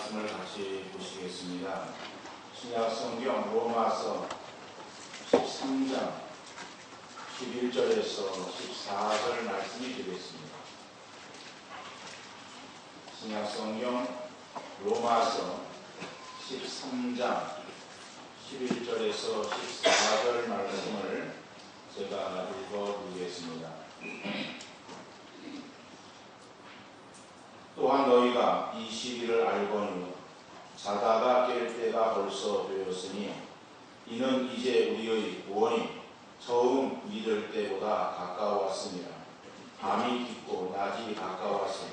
말씀을 같이 보시겠습니다. 신약 성경 로마서 13장 11절에서 14절 말씀이 되겠습니다. 신약 성경 로마서 13장 11절에서 14절 말씀을 제가 읽어드리겠습니다. 또한 너희가 이 시기를 알거니 자다가 깰 때가 벌써 되었으니 이는 이제 우리의 구원이 처음 믿을 때보다 가까웠습니다. 밤이 깊고 낮이 가까웠으니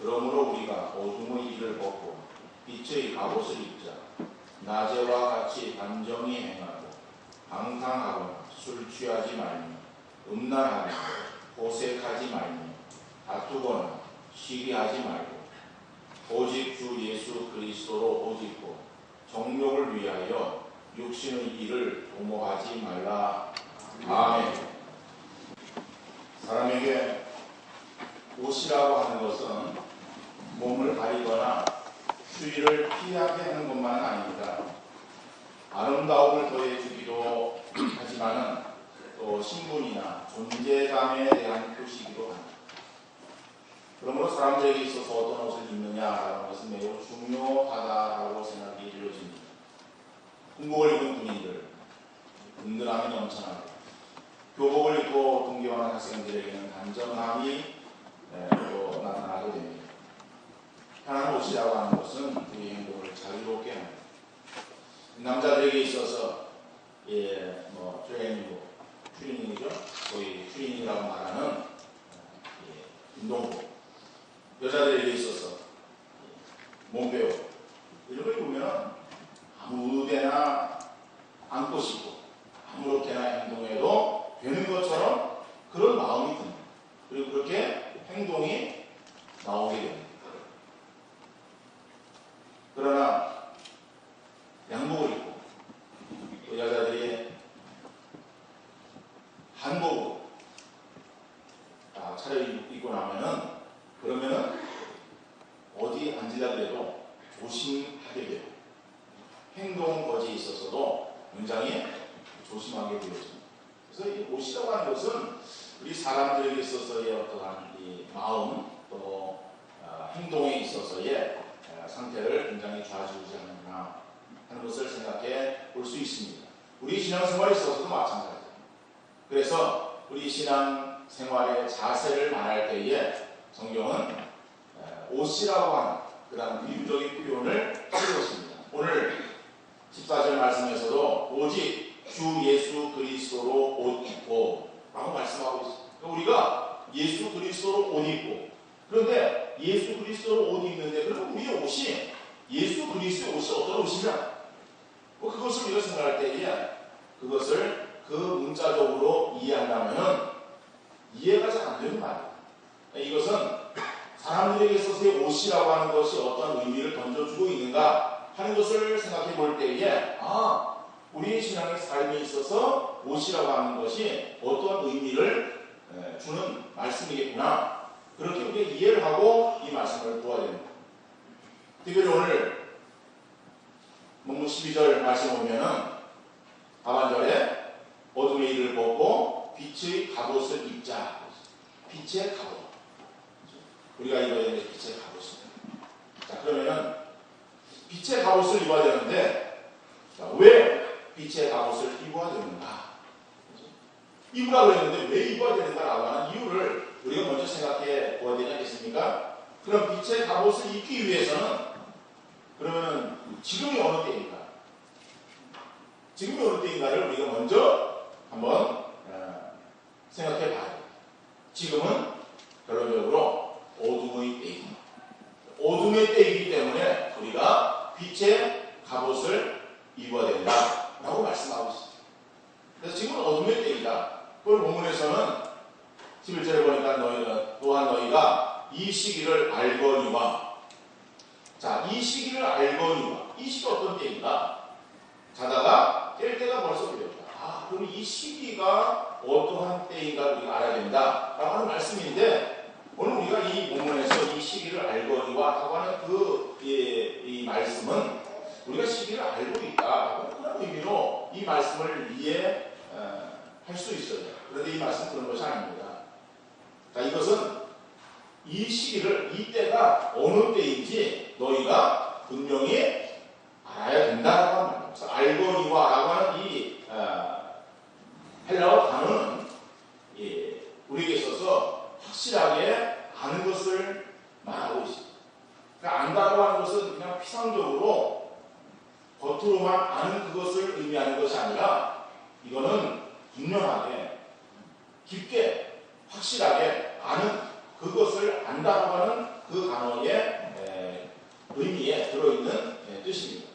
그러므로 우리가 어둠의 일을 벗고 빛의 갑옷을 입자. 낮에와 같이 단정히 행하고 방탕하거나 술 취하지 말며 음란하며 호색하지 말며 다투거나 시기하지 말고 오직 주 예수 그리스도로 옷 입고 정욕을 위하여 육신의 일을 도모하지 말라. 아멘. 사람에게 옷이라고 하는 것은 몸을 가리거나 추위를 피하게 하는 것만은 아닙니다. 아름다움을 더해주기도 하지만은 또 신분이나 존재감에 대한 표시이기도 합니다. 그러므로 사람들에게 있어서 어떤 옷을 입느냐라는 것은 매우 중요하다고 생각이 되어집니다. 군복을 입은 군인들, 든든함이 넘쳐나고 교복을 입고 등교하는 학생들에게는 단정함이 또 나타나게 됩니다. 편한 옷이라고 하는 것은 우리 행동을 자유롭게 합니다. 남자들에게 있어서 트레이닝이죠. 거의 트레이닝이라고 말하는 운동복. 여자들에게 있어서 몸빼오 이런 걸 보면 아무 데나 안고 싶고 아무렇게나 행동해도 되는 것처럼 그런 마음이 듭니다. 그리고 그렇게 행동이 나오게 됩니다. 그러나 양복을 입고 또 여자들이 한복을 차려입고 나면은 그러면은 어디 앉으려고 해도 조심하게 되고 행동 거지에 있어서도 굉장히 조심하게 되어집니다. 그래서 이 옷이라고 하는 것은 우리 사람들에게 있어서의 어떠한 이 마음 또 행동에 있어서의 상태를 굉장히 좌지우지하는구나 하는 것을 생각해 볼 수 있습니다. 우리 신앙생활에 있어서도 마찬가지입니다. 그래서 우리 신앙생활의 자세를 말할 때에 성경은 옷이라고 하는 그다음 비유적인 표현을 쓰고 있습니다. 오늘 14절 말씀에서도 오직 주 예수 그리스도로 옷 입고 라고 말씀하고 있습니다. 우리가 예수 그리스도로 옷 입고 그런데 예수 그리스도로 옷 입는데 그러면 우리의 옷이 예수 그리스도의 옷이 어떤 옷이냐? 그것을 우리가 생각할 때에 그것을 그 문자적으로 이해한다면 이해가 잘 안 되는 말이에요. 이것은 사람들에게 있어서의 옷이라고 하는 것이 어떤 의미를 던져주고 있는가 하는 것을 생각해 볼 때에 우리의 신앙의 삶에 있어서 옷이라고 하는 것이 어떤 의미를 주는 말씀이겠구나. 그렇게 우리가 이해를 하고 이 말씀을 보아야 됩니다. 특별히 오늘 본문 12절 말씀 보면은 하반절에 어둠의 일을 벗고 빛의 갑옷을 입자. 빛의 갑옷. 우리가 입어야 되는 빛의 갑옷입니다. 자, 그러면은 빛의 갑옷을 입어야 되는데 왜 빛의 갑옷을 입어야 되는가? 입으라고 했는데 왜 입어야 되는가라고 하는 이유를 우리가 먼저 생각해 보아야 되지 않겠습니까? 그럼 빛의 갑옷을 입기 위해서는 그러면은 지금이 어느 때인가? 지금이 어느 때인가를 우리가 먼저 한번 생각해 봐야 돼요. 지금은 결론적으로 어둠의 때입니다. 어둠의 때이기 때문에 우리가 빛의 갑옷을 입어야 된다라고 말씀하고 있습니다. 그래서 지금은 어둠의 때이다. 그걸 본문에서는 11절에 보니까 또한 너희가 이 시기를 알거니와 자, 이 시기를 알거니와 이 시기가 어떤 때인가? 자다가 깰 때가 벌써 되었다. 그럼 이 시기가 어떠한 때인가 우리가 알아야 된다라고 하는 말씀인데 오늘 우리가 이 본문에서 이 시기를 알거니와 하고 하는 이 말씀은 우리가 시기를 알고 있다 그런 의미로 이 말씀을 이해할 수 있어요. 그런데 이 말씀은 그런 것이 아닙니다. 자, 이것은 이 시기를, 이 때가 어느 때인지 너희가 분명히 알아야 된다라고 하는 말입니다. 그래서 알거니와라고 하는 이 헬라어 단어는 우리에게 있어서 확실하게 아는 것을 말하고 있습니다. 그러니까 안다라고 하는 것은 그냥 피상적으로 겉으로만 아는 그것을 의미하는 것이 아니라 이거는 분명하게 깊게 확실하게 아는 그것을 안다라고 하는 그 단어의 의미에 들어있는 뜻입니다.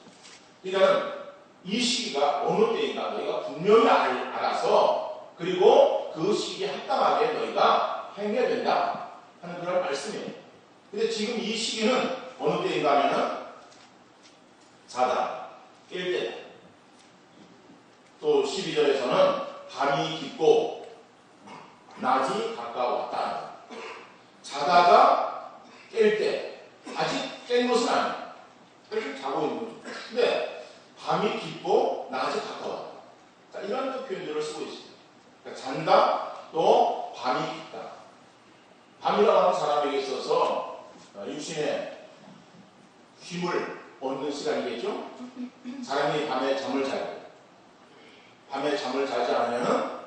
그러니까 이 시기가 어느 때인가 너희가 분명히 알아서 그리고 그 시기에 합당하게 너희가 행해야 된다 하는 그런 말씀이에요. 근데 지금 이 시기는 어느 때인가 하면은 자다, 깰 때. 또 12절에서는 밤이 깊고 낮이 가까웠다. 자다가 깰 때. 아직 깬 것은 아니에요. 계속 자고 있는 거죠. 근데 밤이 깊고 낮이 가까웠다. 자, 이런 표현들을 쓰고 있습니다. 그러니까 잔다, 또 밤이 깊다. 밤이라고 하는 사람에게 있어서 육신의 쉼을 얻는 시간이겠죠? 사람이 밤에 잠을 자야 돼요. 밤에 잠을 자지 않으면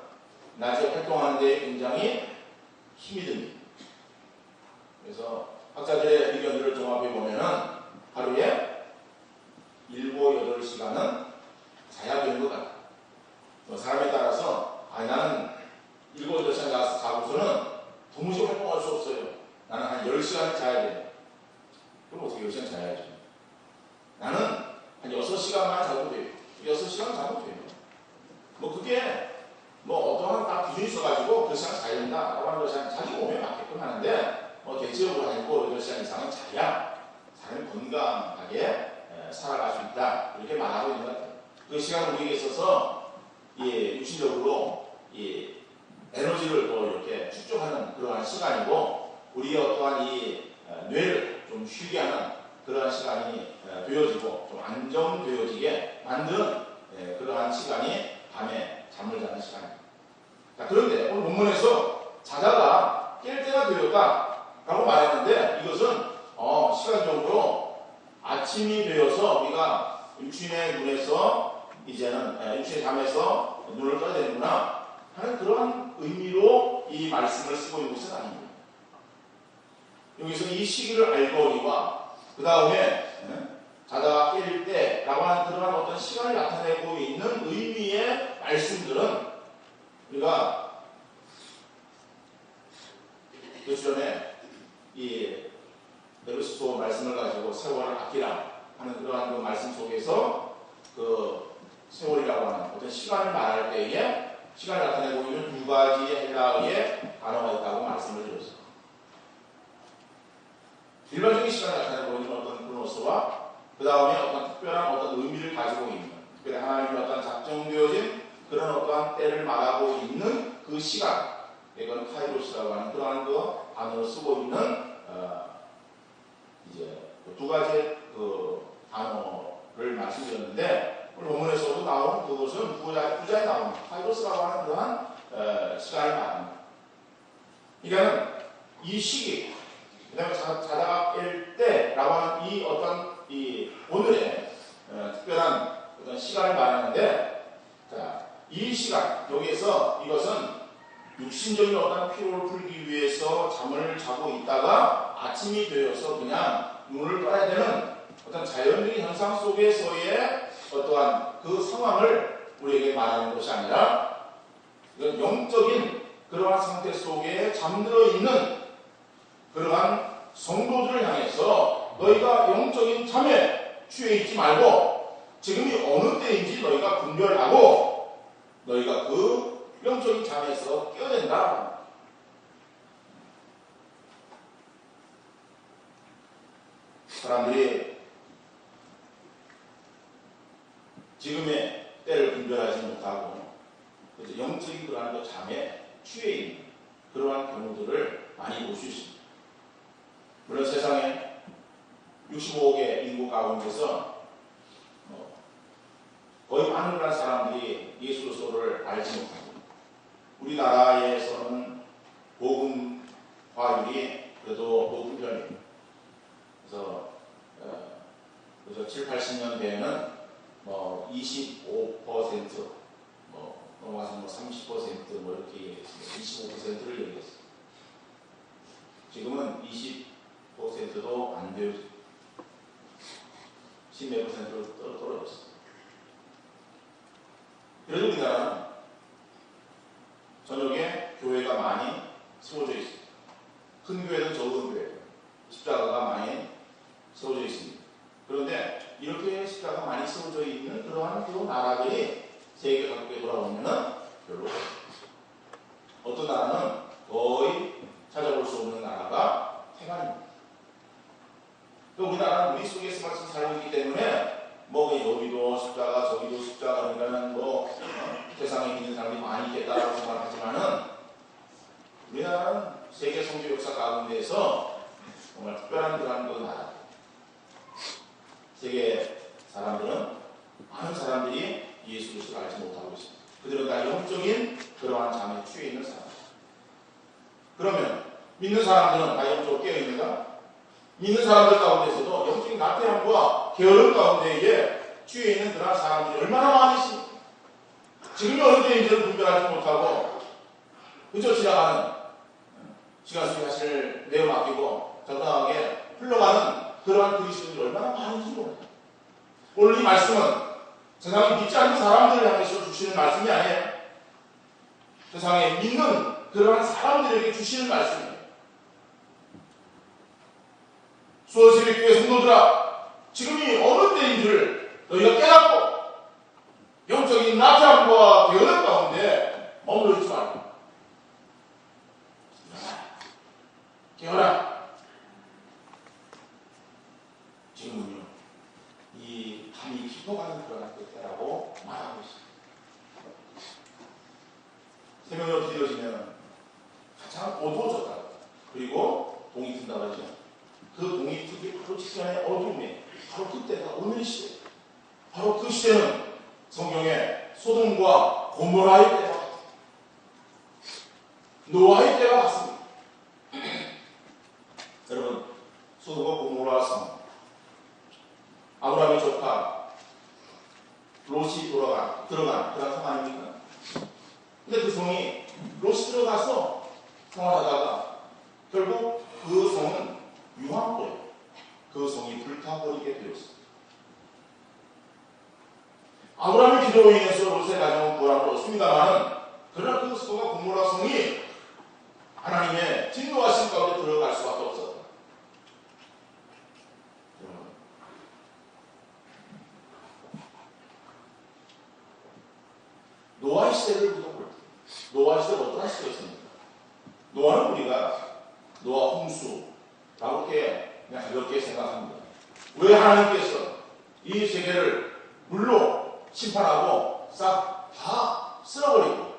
낮에 활동하는 데 굉장히 힘이 듭니다. 그래서 학자들의 의견들을 종합해 보면은 하루에 7, 8시간은 자야 되는 것 같아요. 사람에 따라서 나는 7, 8시간 자고서는 도무지 활동할 수 없어요. 나는 한 10시간 자야 돼요. 그럼 어떻게 10시간 자야죠? 나는 한 6시간만 자도 돼요. 6시간 자도 돼요. 그게 어떠한 딱 기준이 있어가지고 그 시간 자야 된다라고 하는 것이 자기 몸에 맞게끔 하는데 대체적으로 한 7, 8시간 이상은 자야 사람이 건강하게 살아갈 수 있다. 이렇게 말하고 있는 것 같아요. 그 시간은 우리에게 있어서 육신적으로 에너지를 또 이렇게 축적하는 그러한 시간이고 우리의 어떠한 이 뇌를 좀 쉬게 하는 그러한 시간이 되어지고 좀 안정되어지게 만드는 그러한 시간이 밤에 잠을 자는 시간입니다. 자, 그런데 오늘 본문에서 자다가 깰 때가 되었다라고 말했는데 이것은 시간적으로 아침이 되어서 우리가 육신의 눈에서 이제는 육신의 잠에서 눈을 떠야 되는구나 하는 그러한 의미로 이 말씀을 쓰고 있는 것은 아닙니다. 여기서 이 시기를 알거니와 그 다음에 자다가 깰 때라고 하는 그러한 어떤 시간을 나타내고 있는 의미의 말씀들은 우리가 며칠 전에 이 에베소서 말씀을 가지고 세월을 아끼라 하는 그러한 그 말씀 속에서 그 세월이라고 하는 어떤 시간을 말할 때에 시간을 나타내고 있는 두 가지의 헬라어의 단어가 있다고 말씀을 드렸습니다. 일반적인 시간을 나타내고 있는 어떤 크로노스와 그 다음에 어떤 특별한 어떤 의미를 가지고 있는 특별히 하나님의 어떤 작정되어진 그런 어떠한 때를 말하고 있는 그 시간 이건 카이로스라고 하는 그러한 그 단어를 쓰고 있는 이제 두 가지 그 단어를 말씀드렸는데 오늘 본문에서도 나온 그것은 두 자에 나옵니다. 카이로스라고 하는 그러한 시간을 말합니다. 그러니까 이 시기 그 다음에 자다가 깰 때라고 하는 이 어떤 이 오늘의 특별한 어떤 시간을 말하는데 자, 이 시간 여기에서 이것은 육신적인 어떤 피로를 풀기 위해서 잠을 자고 있다가 아침이 되어서 그냥 눈을 떠야 되는 어떤 자연적인 현상 속에서의 어떠한 그 상황을 우리에게 말하는 것이 아니라 이건 영적인 그러한 상태 속에 잠들어 있는 그러한 성도들을 향해서 너희가 영적인 잠에 취해 있지 말고 지금이 어느 때인지 너희가 분별하고 너희가 그 영적인 잠에서 깨어야 된다. 사람들이 지금의 때를 분별하지 못하고 영적인 그러한 잠에 취해 있는 그러한 경우들을 많이 볼 수 있습니다. 물론 세상에 65억의 인구 가운데서 거의 많은 사람들이 예수 그리스도를 알지 못합니다. 우리나라에서는 복음화율이 그래도 높은 편이에요. 그래서 7, 80년대에는 25% 넘어가서 30% 이렇게 얘기했습니다. 25%를 얘기했어요. 지금은 20%도 안 돼요. 10몇 %로 떨어졌어요. 그래도 우리나라는 저녁에 교회가 많이 세워져 있습니다. 큰 교회든 적은 교회, 십자가가 많이 세워져 있습니다. 그런데 이렇게 십자가가 많이 세워져 있는 그러한 그 나라들이 세계 각국에 돌아오면은 별로 없습니다. 어떤 나라는 거의 찾아볼 수 없는 나라가 태반입니다. 우리나라는 우리 속에서 같이 살고 있기 때문에 여기도 십자가 저기도 십자가 그러니까는 세상에 있는 사람들이 많이 있겠다라고 생각하지만은 우리나라는 세계 선교 역사 가운데에서 정말 특별한 그런 나라. 세계 사람들은 많은 사람들이 예수 그리스도를 알지 못하고 있습니다. 그들은 다 영적인 그러한 잠에 취해 있는 사람. 그러면 믿는 사람들은 다 영적으로 깨어 있는가? 믿는 사람들 가운데서도 영적인 나태함과 게으름 가운데에 취해 있는 그러한 사람들이 얼마나 많이 있습니까? 지금이 어느 때인지를 분별하지 못하고 그저 지나가는 시간 속에 사실을 내어 맡기고 적당하게 흘러가는 그러한 그리스도인들이 얼마나 많은지 몰라요. 오늘 이 말씀은 세상에 믿지 않는 사람들을 향해서 주시는 말씀이 아니에요. 세상에 믿는 그러한 사람들에게 주시는 말씀이에요. 수원새벽교회 성도들아, 지금이 어느 때인 줄 너희가 깨닫고 영적인 나태함과 게으름 가운데 머물러 있지 말고 깨어라. 지금은요, 이 밤이 깊어가는 그런 때라고 말하고 있습니다. 새벽이 어두워지면 가장 어두워졌다. 그리고 동이 튼다고 하죠. 그 동이 트기 바로 직전에 어둠이 바로 그때가 오늘 시대. 바로 그 시대는 성경에 소돔과 고모라의 때가 같습니다. 노아의 때가 같습니다. 여러분, 소돔과 고모라 성, 아브라함의 조카 롯이 들어간 그런 성 아닙니까? 근데 그 성이 롯이 들어가서 생활하다가 결국 그 성은 유황불에 그 성이 불타버리게 되었습니다. 아브라함의 기도로 인해서 롯의 가정은 구원을 얻었습니다만 그러나 그 소돔과 고모라 성이 하나님의 진노하신 가운데 들어갈 수밖에 없었다. 노아의 시대를 우리가 볼 때, 노아의 시대가 어떤 시대가 있습니까? 노아는 우리가 노아 홍수라고 이렇게 그냥 가볍게 생각합니다. 왜 하나님께서 이 세계를 물로 심판하고 싹 다 쓸어버리고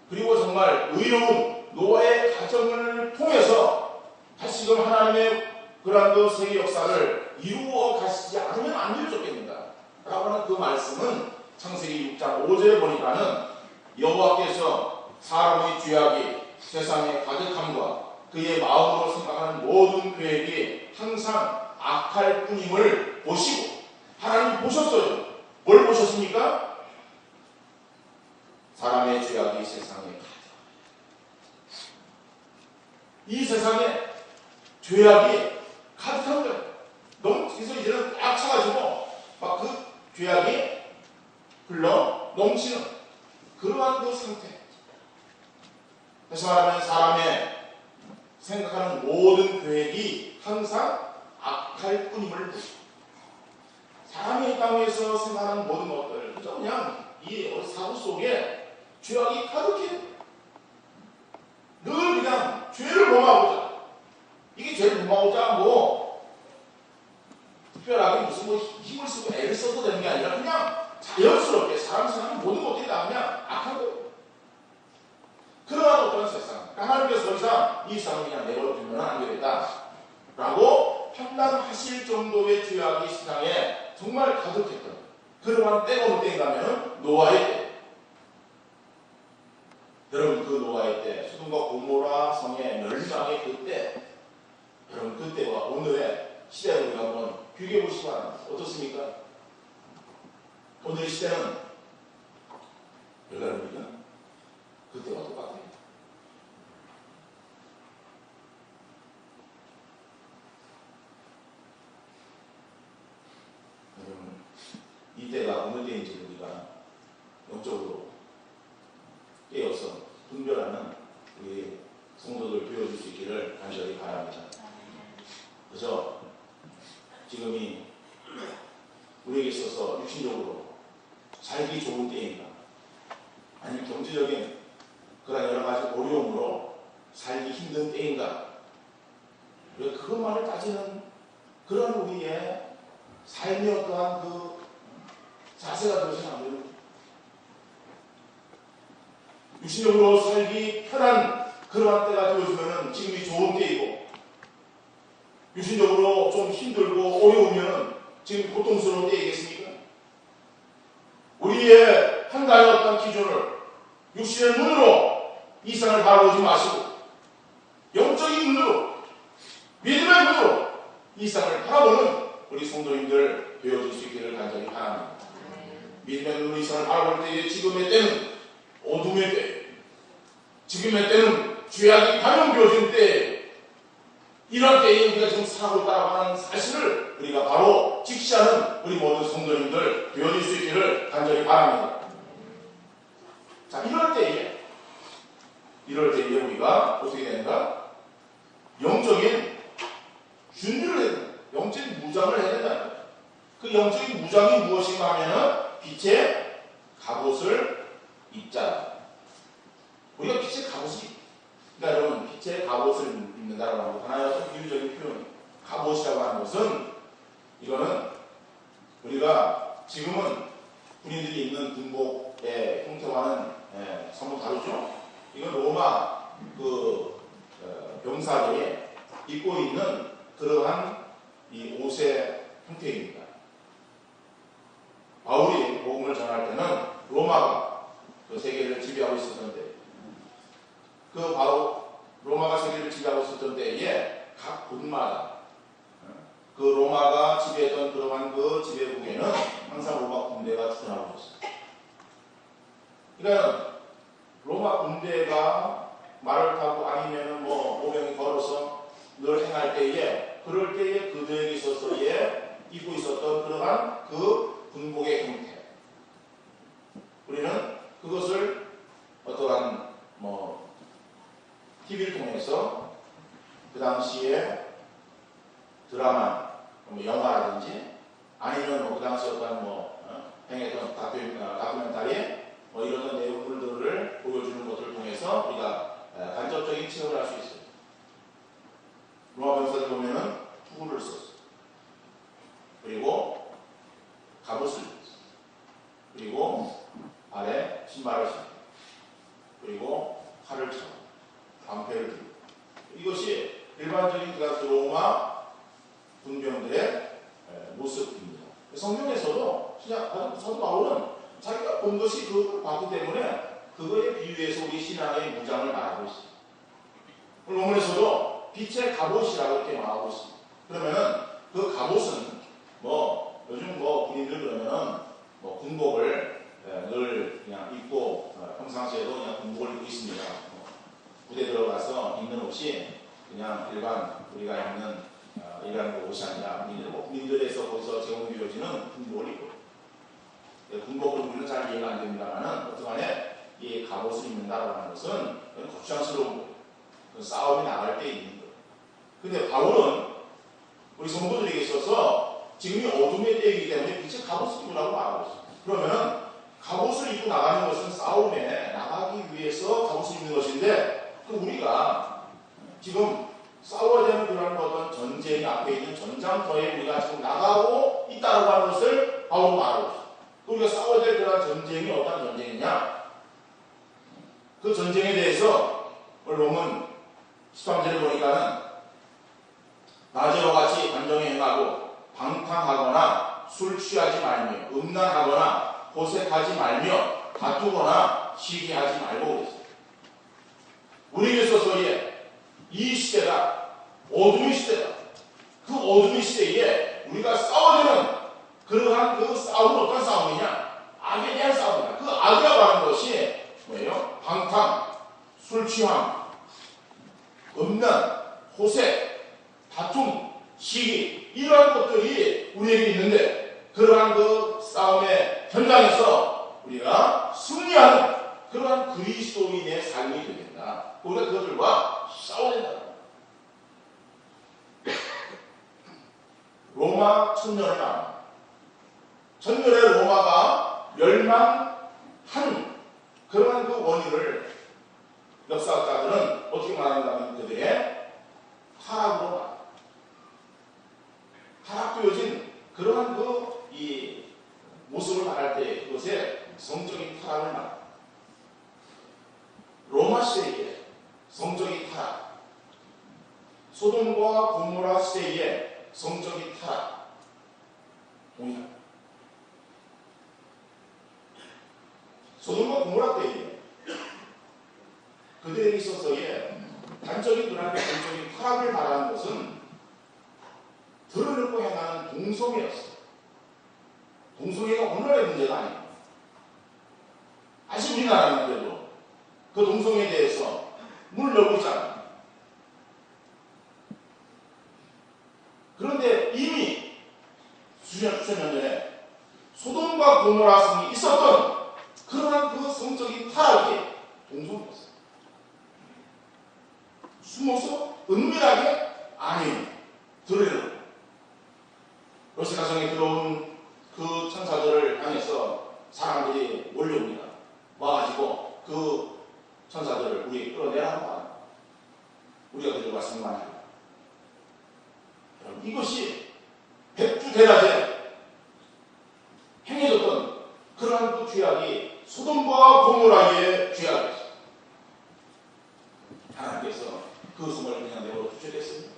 그리고 정말 의로운 노아의 가정을 통해서 다시금 하나님의 그러한 그 세계 역사를 이루어 가시지 않으면 안 되었겠는가? 라고 하는 그 말씀은 창세기 6장 5절에 보니까는 여호와께서 사람의 죄악이 세상에 가득함과 그의 마음으로 생각하는 모든 계획이 항상 악할 뿐임을 보시고 하나님이 보셨어요. 뭘 보셨습니까? 사람의 죄악이 세상에 가득. 이 세상에 죄악이 가득한 거예요. 그래서 이제는 꽉 차가지고 막 그 죄악이 흘러 넘치는 그러한 그 상태. 다시 말하면 사람의 생각하는 모든 계획이 항상 악할 뿐임을 보시고 사람이 이 땅에서 생각하는 모든 것들 그냥 이 사고 속에 죄악이 가득해요. 늘 그냥 죄를 범하고자 이게 죄를 범하고자 특별하게 무슨 힘을 쓰고 애를 써도 되는 게 아니라 그냥 자연스럽게 사람 생각하는 모든 것들이 다 그냥 악한 거예요. 그러한 어떤 세상. 하나님께서 더 이상 이 세상을 그냥 내버려두면 안 되겠다. 라고 판단하실 정도의 죄악이 세상에 정말 가득했던 그러한 때가 어느 때인가면 노아의 때. 여러분 그 노아의 때, 소돔과 고모라 성의 멸망의 그때, 여러분 그때와 오늘의 시대를 우리가 한번 비교해 보시기 바랍니다. 어떻습니까? 오늘의 시대는 여러분이가 그때와 똑같아요. 여러분 이때가 어느 때인지 우리가 영적으로 깨어서 분별하는 우리 성도들 배워줄 수 있기를 간절히 바랍니다. 그래서 지금이 우리에게 있어서 육신적으로 살기 좋은 때인가, 아니면 경제적인 그런 여러 가지 어려움으로 살기 힘든 때인가, 왜 그것만을 따지는 그런 우리의 삶의 어떠한 그 자세가 되어서는 안 됩니다. 육신적으로 살기 편한 그러한 때가 되어지면 지금이 좋은 때이고, 육신적으로 좀 힘들고 어려우면 지금 고통스러운 때이겠습니까? 우리의 판단의 어떤 기준을 육신의 눈으로 이 세상을 바라보지 마시고 영적인 눈으로, 믿음의 눈으로 이 세상을 바라보는 우리 성도님들 되어줄 수 있기를 간절히 바랍니다. 믿음의 눈으로 이 세상을 바라볼 때에 지금의 때는 어둠의 때, 지금의 때는 죄악이 감염되어진 때, 이런 때에 우리가 지금 살고 있다고 하는 사실을 우리가 바로 직시하는 우리 모든 성도님들 되어질 수 있기를 간절히 바랍니다. 자, 이럴 때에 우리가 어떻게 되는가? 영적인 준비를 해야 된다. 영적인 무장을 해야 된다. 그 영적인 무장이 무엇인가 하면은 빛의 갑옷을 입자. 우리가 빛의 갑옷이, 그러니까 여러분 빛의 갑옷을 입는다라고 하는 것, 하나의 어떤 비유적인 표현, 갑옷이라고 하는 것은, 이거는 우리가 지금은 군인들이 입는 군복의 형태와는 전부 다르죠. 이건 로마 그 병사들이 입고 있는 그러한 이 옷의 형태입니다. 바울이 복음을 전할 때는 로마가 그 세계를 지배하고 있었던 때, 그 바로 로마가 세계를 지배하고 있었던 때에 각 군마다 그 로마가 지배했던 그러한 그 지배국에는 항상 로마 군대가 출전하고 있었어요. 그러니까 로마 군대가 말을 타고 아니면은 뭐 오병이 걸어서 늘 행할 때에, 그럴 때에 그들에게 있어서의 입고 있었던 그러한 그 군복의 형태, 우리는 그것을 어떠한 뭐 TV를 통해서 그 당시에 드라마, 뭐 영화라든지 아니면 뭐 그 당시 어떤 행했던 다큐멘터리 뭐 이런 내용들을 보여주는 것을 통해서 우리가 간접적인 체험을 할 수 있어요. 로마 병사들 보면은 투구를 썼어요. 그리고 갑옷을 입었어요. 그리고 아래 신발을 신고, 그리고 칼을 차고 방패를 들고, 이것이 일반적인 그 로마 군병들의 모습입니다. 성경에서도 진짜 사도 바울은 자기가 본 것이 그걸 봤기 때문에 그거에 비유해서 우리 신앙의 무장을 말하고 있습니다. 로마에서도 빛의 갑옷이라고 이렇게 말하고 있습니다. 그러면은 그 갑옷은 뭐 요즘 뭐 군인들 그러면은 뭐 군복을 늘 그냥 입고 평상시에도 그냥 군복을 입고 있습니다. 부대 들어가서 입는 옷이 그냥 일반 우리가 입는 이런 옷이 아니라 군인들에서 거기서 제공되어지는 군복을 입고, 군복을 우리는 잘 이해가 안 됩니다만은 어떠간에 이 갑옷을 입는다라고 하는 것은 거추장스러운 거예요. 싸움이 나갈 때 입는 거예요. 근데 바울은 우리 성도들에게 있어서 지금이 어둠의 때이기 때문에 빛의 갑옷을 입으라고 말하고 있어요. 그러면은 갑옷을 입고 나가는 것은 싸움에 나가기 위해서 갑옷을 입는 것인데, 그 우리가 지금 싸워야 되는 그런 어떤 전쟁이 앞에 있는 전장터에 우리가 지금 나가고 있다고 하는 것을 바울은 말하고 있어요. 우리가 싸워야 될 그런 전쟁이 어떤 전쟁이냐? 그 전쟁에 대해서 오늘 보면 13절에 보니까는 낮에와 같이 관정에 행하고 방탕하거나 술 취하지 말며 음란하거나 호색하지 말며 다투거나 시기하지 말고 그랬어요. 우리에게 있어서의 이 시대가 어둠의 시대다. 그 어둠의 시대에 우리가 싸워야 되는 그러한 그 싸움은 어떤 싸움이냐? 악에 대한 싸움이다. 그 악이라고 하는 것이 뭐예요? 방탕, 술 취함, 음란, 호색, 다툼, 시기 이러한 것들이 우리에게 있는데 그러한 그 싸움의 현장에서 우리가 승리하는 그러한 그리스도인의 삶이 되야 된다. 우리가 그들과 싸워야 된다. 로마 천년의 마음. 천년의 로마가 멸망한 그러한 그 원인을 역사학자들은 어떻게 말하는가 하면 그들의 타락으로 말합니다. 타락되어진 그러한 이 모습을 말할 때 그것의 성적인 타락을 말합니다. 로마 시대의 성적인 타락, 소돔과 고모라 시대의 성적인 타락, 동일합니다. 소돔과 고모라 때에 그들에게 있어서의 단적인 그런 성적인 타락을 말하는 것은 드러내고 행하는 동성애였어요. 동성애가 오늘의 문제가 아닙니다. 아직 우리나라는 그래도 그 동성애에 대해서 문을 열고 있잖아요. 그런데 이미 수천 년 전에 소돔과 고모라 성이 있었던 그러한 그 성적인 타락이 동성애였어요. 숨어서 은밀하게 아니 드러내는 롯의 가정에 들어온 그 천사들을 향해서 사람들이 몰려옵니다. 와가지고 그 천사들을 우리 끌어내라고 합니다. 우리가 그들과 상관합니다. 이것이 백주대낮에 행해졌던 그러한 그 죄악이 소돔과 고모라의 죄악이었어요. 하나님께서 그 성을 그냥 내버려 두셨겠습니다.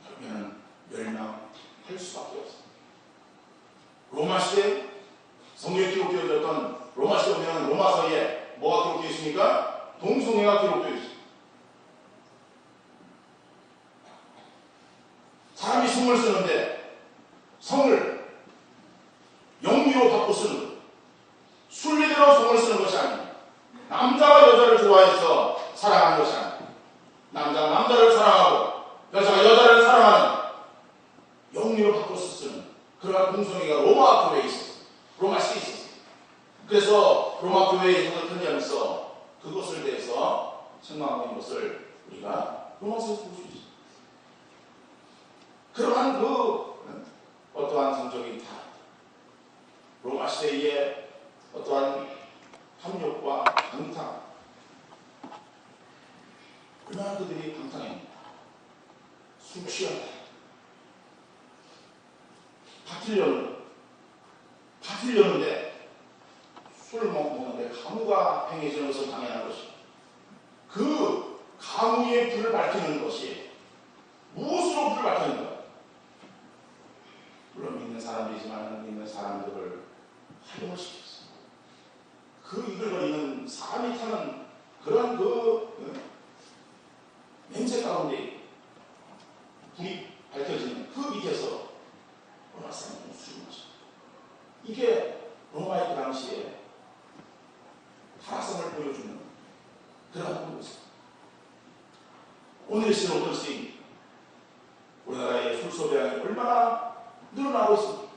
결국에는 멸망할 수밖에 없습니다. 로마 시대 성경에 기록되어졌던 로마 시대 보면 로마서에 뭐가 기록되어 있습니까? 동성애가 기록되어 있습니다. 사람이 성을 쓰는데 성을 영리로 바꿔 쓰는 것, 순리대로 성을 쓰는 것이 아닙니다. 남자가 여자를 좋아해서 사랑하는 것이 아닙니다. 남자가 남자를 사랑하고 여자가 여자를 사랑하는 영리로 바꿔 쓰는 그러한 동성애가 로마 교회에 있었어요. 로마 시대에 있었어요. 그래서 로마 교회에서 편지하면서 그것을 대해서 책망하고 있는 것을 우리가 로마서에서 볼 수 있습니다. 그러한 어떠한 성적인 타락, 로마 시대의 어떠한 탐욕과 방탕, 얼마나 그들이 방탕했는가. 술 취한다. 파티려는데 술을 먹는데 가무가 행해지는 것은 당연한 것이고 그 가무의 불을 밝히는 것이 무엇으로 불을 밝히는가? 물론 믿는 사람들이지만 믿는 사람들을 활용을 시켰어. 그 이글거리는 사람이 타는 그런 냄새 가운데 불이 밝혀지는 그 밑에서 로마 사람들은 술을 마셨다. 이게 로마의 그 당시에 타락성을 보여주는 그런 모습. 오늘의 시대는 어떤 시대입니까? 우리나라의 술 소비량이 얼마나 늘어나고 있습니다.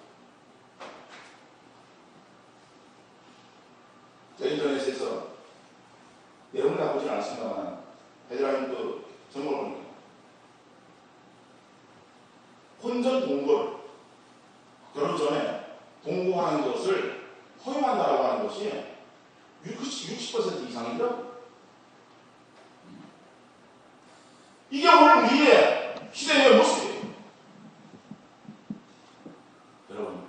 자, 인터넷에서 내용을 다 보진 않습니다만 헤드라인 제목을 보니까 혼전 동거를 결혼 전에 동거하는 것을 허용한다라고 하는 것이 60% 이상이더라고요. 이게 오늘 우리의 시대의 모습이에요. 여러분,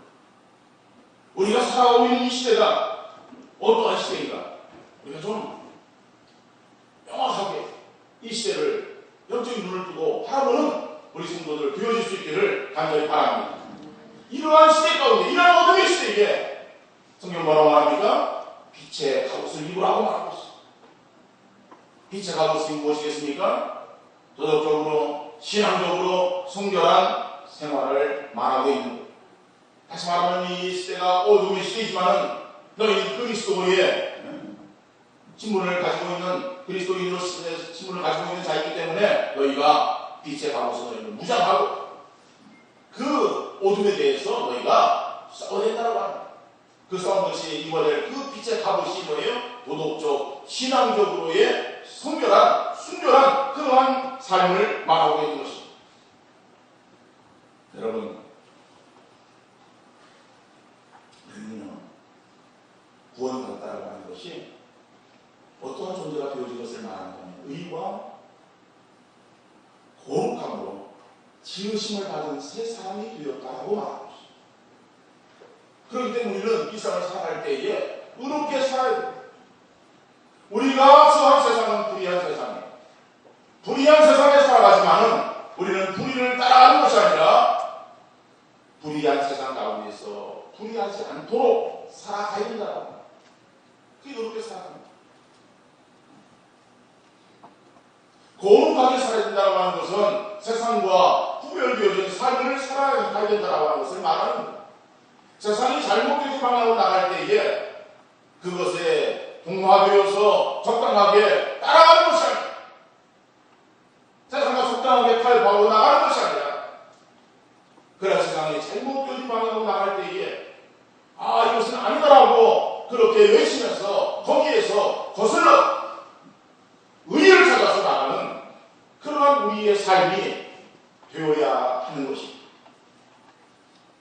우리가 살아오고 있는 이 시대가 어떠한 시대인가? 우리가 좀 명확하게 이 시대를 영적인 눈을 뜨고 바라보는 우리 그러한 시대 가운데, 이런 어둠의 시대에 성경 뭐라고 말합니까? 빛의 갑옷을 입으라고 말하고 있습니다. 빛의 갑옷이 무엇이겠습니까? 도덕적으로, 신앙적으로 성결한 생활을 말하고 있는 것. 다시 말하면 이 시대가 어둠의 시대이지만 너희는 그리스도의 신분을 가지고 있는, 그리스도인으로 신분을 가지고 있는 자이기 때문에 너희가 빛의 갑옷을 너희는 무장하고 그 어둠에 대해서 너희가 싸워야 된다고 합니다. 그 싸운 것이 입어낼 그 빛의 갑옷이 뭐예요? 도덕적, 신앙적으로의 성결한, 순결한 그러한 삶을 말하고 있는 것입니다. 여러분, 우리는 구원받았다고 하는 것이 어떠한 존재가 되어진 것을 말하냐면 의와 거룩함으로 지으심을 받은 새 사람이 되었다고 말하고 있습니다. 그렇기 때문에 우리는 이 세상을 살아갈 때에 의롭게 살아야 됩니다. 우리가 처한 세상은 불의한 세상이에요. 불의한 세상에 살아가지만은 우리는 불의를 따라가는 것이 아니라 불의한 세상 가운데서 불의하지 않도록 살아가야 된다고 합니다. 그게 의롭게 살아갑니다. 거룩하게 살아야 된다고 하는 것은 세상과 구별되어진 삶을 살아가야 된다고 하는 것을 말하는 겁니다. 세상이 잘못된 방향으로 나갈 때에 그것에 동화되어서 적당하게 따라가는 것이 아니라, 세상과 적당하게 팔바로 나가는 것이 아니라, 그런 세상이 잘못된 방향으로 나갈 때에 이것은 아니다라고 그렇게 외치면서 거기에서 거슬러 의의를 찾아서 나가는 그러한 우리의 삶이 되어야 하는 것입니다.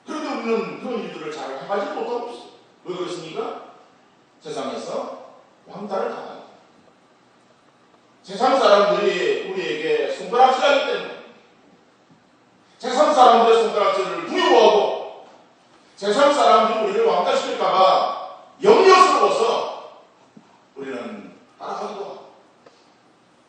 그런데 우리는 그런 일들을 잘 해가지 못하고 있어요. 왜 그렇습니까? 세상에서 왕따를 당합니다. 세상 사람들이 우리에게 손가락질하기 때문에, 세상 사람들의 손가락질을 두려워하고 세상 사람들이 우리를 왕따시킬까봐 염려스러워서 우리는 따라가기도 하고,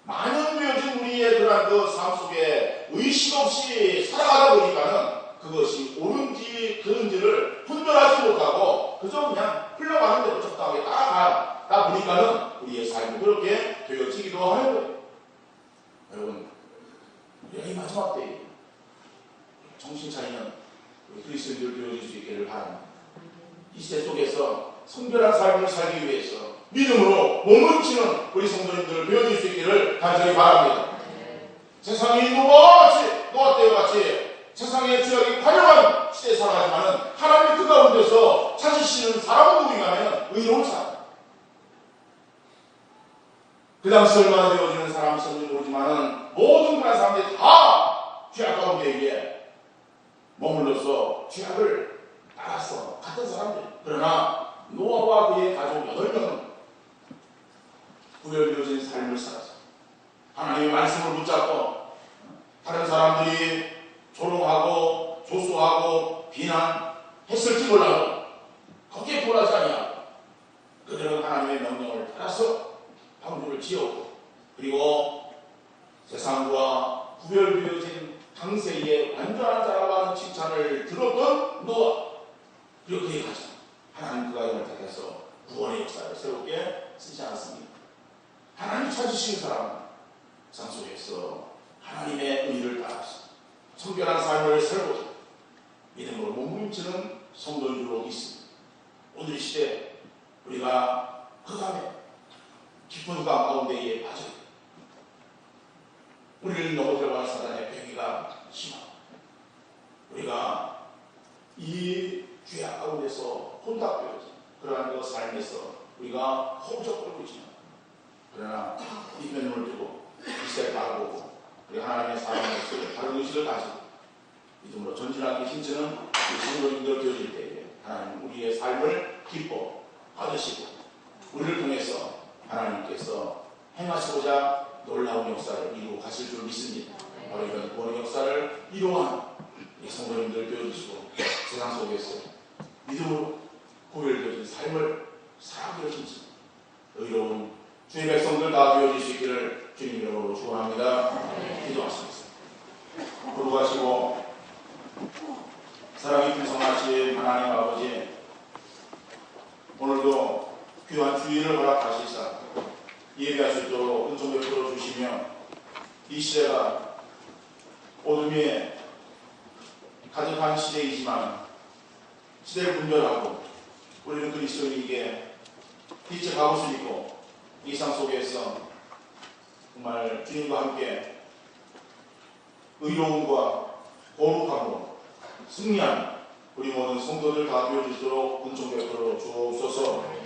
만연되어진 우리의 그러한 그 삶 속에 의식 없이 살아가다 보니까는 그것이 옳은지 그른지를 분별하지 못하고 그저 그냥 흘러가는 대로 적당하게 따라가다 보니까는 우리의 삶이 그렇게 되어지기도 하는 거예요. 여러분, 우리가 이 마지막 때에 정신 차리는 우리 그리스도인들 되어질 수 있기를 바랍니다. 이 시대 속에서 성결한 삶을 살기 위해서 믿음으로 몸부림치는 우리 성도님들 되어질 수 있기를 간절히 바랍니다. 세상이 노아 때와 같이 세상의 죄악이 관영한 시대에 살아가지만 하나님의 그 가운데서 찾으시는 사람은 누구인가면 의로운 사람. 그 당시 얼마나 되어지는 사람이 있었는지 모르지만 모든 그런 사람들이 다 죄악 가운데에 머물러서 죄악을 따라서 같은 사람들. 그러나 노아와 그의 가족 8명은 구별되어진 삶을 살아서 하나님의 말씀을 붙잡고 다른 사람들이 조롱하고 조소하고 비난했을지 몰라도 거기에 굴하지 아니하고 그들은 하나님의 명령을 따라서 방주를 지었고, 그리고 세상과 구별되어진 당세의 완전한 자라고 하는 칭찬을 들었던 노아, 그리고 그의 가정, 하나님 그 가정을 택해서 구원의 역사를 새롭게 쓰지 않았습니다. 하나님 찾으신 사람은 세상 속에서 하나님의 의를 따라서 성결한 삶을 살고자 믿음으로 몸부림치는 성도인 줄 믿습니다. 오늘 이 시대 우리가 흑암에 깊은 흑암 가운데에 빠져 우리를 넘어들어가는 사단의 배기가 심하고, 우리가 이 죄악 가운데서 혼탁되어진 그러한 그 삶에서 우리가 허우적거리고 있지만, 그러나 믿음의 눈을 뜨고 이 시대를 바라보고 우리 하나님의 사랑으로서 바른 의식을 가지고 믿음으로 전진하기 힘쓰는 우리 성도님들 되어질 때에 하나님 우리의 삶을 기뻐 받으시고 우리를 통해서 하나님께서 행하시고자 놀라운 역사를 이루어 가실 줄 믿습니다. 바로 이런 구원의 역사를 이루어하는 우리 성도님들 되어주시고 세상 속에서 믿음으로 구별되어진 삶을 살아가게 하시니 의로운 주의 백성들 다 되어질 수 있기를 주님 이름으로 축원합니다. 기도하시겠습니다. 거룩하시고 사랑이 풍성하신 전능하신 하나님 아버지, 오늘도 귀한 주의를 허락하시사 예배할 수 있도록 은총 베풀어 주시며, 이 시대가 어둠이 가득한 시대이지만 시대를 분별하고 우리는 그리스도인에게 빛을 가볼 수 있고, 이 상 속에서 정말 주님과 함께 의로움과 거룩함으로 승리하는 우리 모든 성도들 다 되어주도록 은총 베풀어 주옵소서.